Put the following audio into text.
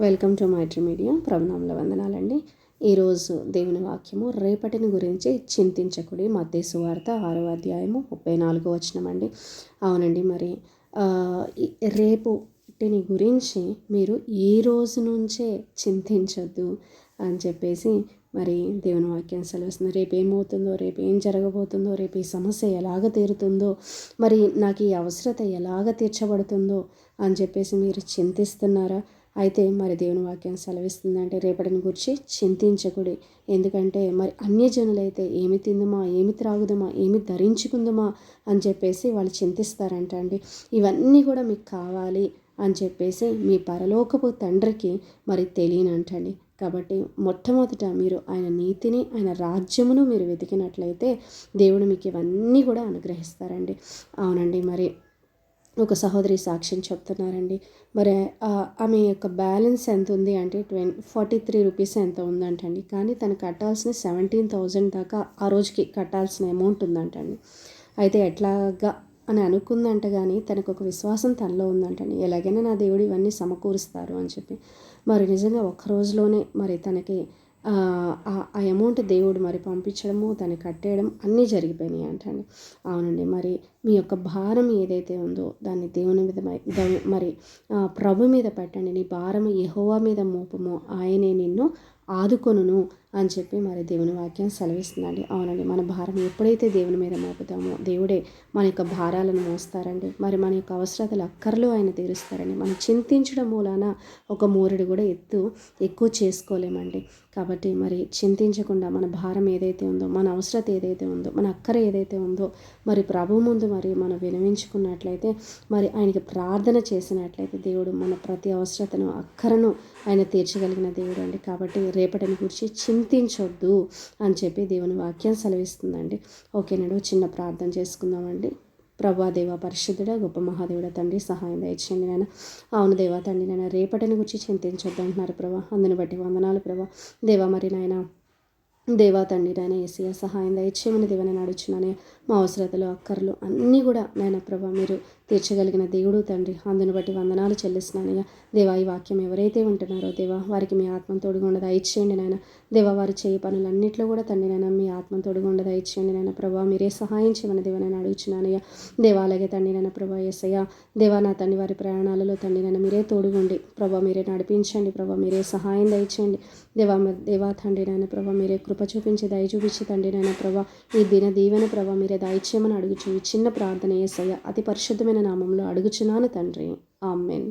Welcome to Maitri media. ప్రభునామముల వందనాలండి. ఈరోజు దేవుని వాక్యము రేపటిని గురించి చింతించకుడి. మత్తయి సువార్త 6వ అధ్యాయము 34వ వచనం అండి. అవునండి, మరి రేపటిని గురించి మీరు ఈ రోజు నుంచే చింతించొద్దు అని చెప్పేసి మరి దేవుని వాక్యం సెలవుస్తుంది. రేపు ఏమవుతుందో, రేపు ఏం జరగబోతుందో, రేపు ఈ సమస్య ఎలాగ తీరుతుందో, మరి నాకు ఈ అవసరత ఎలాగ తీర్చబడుతుందో అని చెప్పేసి మీరు చింతిస్తున్నారా? అయితే మరి దేవుని వాక్యం సెలవిస్తుందంటే రేపటిని గురించి చింతించకుడి. ఎందుకంటే మరి అన్యజనులైతే ఏమి తిందుమా, ఏమి త్రాగుదమా, ఏమి ధరించుకుందుమా అని చెప్పేసి వాళ్ళు చింతిస్తారంట అండి. ఇవన్నీ కూడా మీకు కావాలి అని చెప్పేసి మీ పరలోకపు తండ్రికి మరి తెలియనంటండి. కాబట్టి మొట్టమొదట మీరు ఆయన నీతిని, ఆయన రాజ్యమును మీరు వెతికినట్లయితే దేవుడు మీకు ఇవన్నీ కూడా అనుగ్రహిస్తారండి. అవునండి, మరి ఒక సహోదరి సాక్ష్యం చెప్తున్నారండి. మరి ఆమె యొక్క బ్యాలెన్స్ ఎంత ఉంది అంటే 43 రూపీస్ ఎంత ఉందంటండి. కానీ తను కట్టాల్సిన 17,000 దాకా ఆ రోజుకి కట్టాల్సిన అమౌంట్ ఉందంటండి. అయితే ఎట్లాగా అని అనుకుందంట, కానీ తనకు ఒక విశ్వాసం తనలో ఉందంటండి. ఎలాగైనా నా దేవుడు ఇవన్నీ సమకూరుస్తారు అని చెప్పి. మరి నిజంగా ఒక్క రోజులోనే మరి తనకి ఆ అమౌంట్ దేవుడు మరి పంపించడము, తను కట్టేయడం అన్నీ జరిగిపోయినాయి అంటండి. అవునండి, మరి మీ యొక్క భారం ఏదైతే ఉందో దాన్ని దేవుని మీద మరి ప్రభు మీద పెట్టండి. నీ భారం యెహోవా మీద మోపము, ఆయనే నిన్ను ఆదుకొనును అని చెప్పి మరి దేవుని వాక్యం సెలవిస్తుందండి. అవునండి, మన భారం ఎప్పుడైతే దేవుని మీద మోపుతామో దేవుడే మన యొక్క భారాలను మోస్తారండి. మరి మన యొక్క అవసరతలు అక్కర్లు ఆయన తీరుస్తారండి. మనం చింతించడం మూలాన ఒక మూరెడు కూడా ఎక్కువ చేసుకోలేమండి. కాబట్టి మరి చింతించకుండా మన భారం ఏదైతే ఉందో, మన అవసరత ఏదైతే ఉందో, మన అక్కర ఏదైతే ఉందో మరి ప్రభు ముందు మరి మనం వినవించుకున్నట్లయితే, మరి ఆయనకి ప్రార్థన చేసినట్లయితే దేవుడు మన ప్రతి అవసరతను, అక్కరను ఆయన తీర్చగలిగిన దేవుడు అండి. కాబట్టి రేపటిని గురించి చింతించొద్దు అని చెప్పి దేవుని వాక్యం సెలవిస్తుందండి. ఓకేనండి, చిన్న ప్రార్థన చేసుకుందామండి. ప్రభా దేవ పరిశుద్ధుడ గొప్ప మహాదేవుడ తండ్రి, సహాయం దయచేయండి నాయన. అవును దేవా తండ్రి, నాయన రేపటిని గురించి చింతించొద్దు అంటున్నారు ప్రభా. అందుని బట్టి వందనాలు ప్రభా. దేవా మరి నాయన దేవా తండ్రి నాయన యేసయ్య సహాయం దయచేయమని దేవని నడుచున్నానే. మా అవసరతలు, అక్కర్లు అన్నీ కూడా నాయన ప్రభా మీరు తీర్చగలిగిన దేవుడు తండ్రి. అందుని బట్టి వందనాలు చెల్లిస్తున్నానయ్యా. దేవా ఈ వాక్యం ఎవరైతే ఉంటున్నారో దేవా వారికి మీ ఆత్మ తోడుగా దయచేయండి నాయన. దేవా వారు చేయ పనులన్నింటిలో కూడా తండ్రి నాయన మీ ఆత్మ తోడుగా దయచేయండి నాయన ప్రభా. మీరే సహాయం చేయమని దేవని అడుగుచున్నానయ్యా. దేవా అలాగే తండ్రి నాయన ప్రభా యేసయ్య దేవా నా తండ్రి వారి ప్రయాణాలలో తండ్రి నాయన మీరే తోడుగుండి ప్రభా మీరే నడిపించండి ప్రభా. మీరే సహాయం దయచేయండి దేవా తండ్రి నాయన ప్రభా. మీరే కృప చూపించి దయ చూపించి తండ్రి నాయన ప్రభా ఈ దిన దీవెన ప్రభా మీరే దయచేయమని అడుగుచు చిన్న ప్రార్థన యేసయ్య అతి పరిశుద్ధమైన నామంలో అడుగుచున్నాను తండ్రి. ఆమేన్.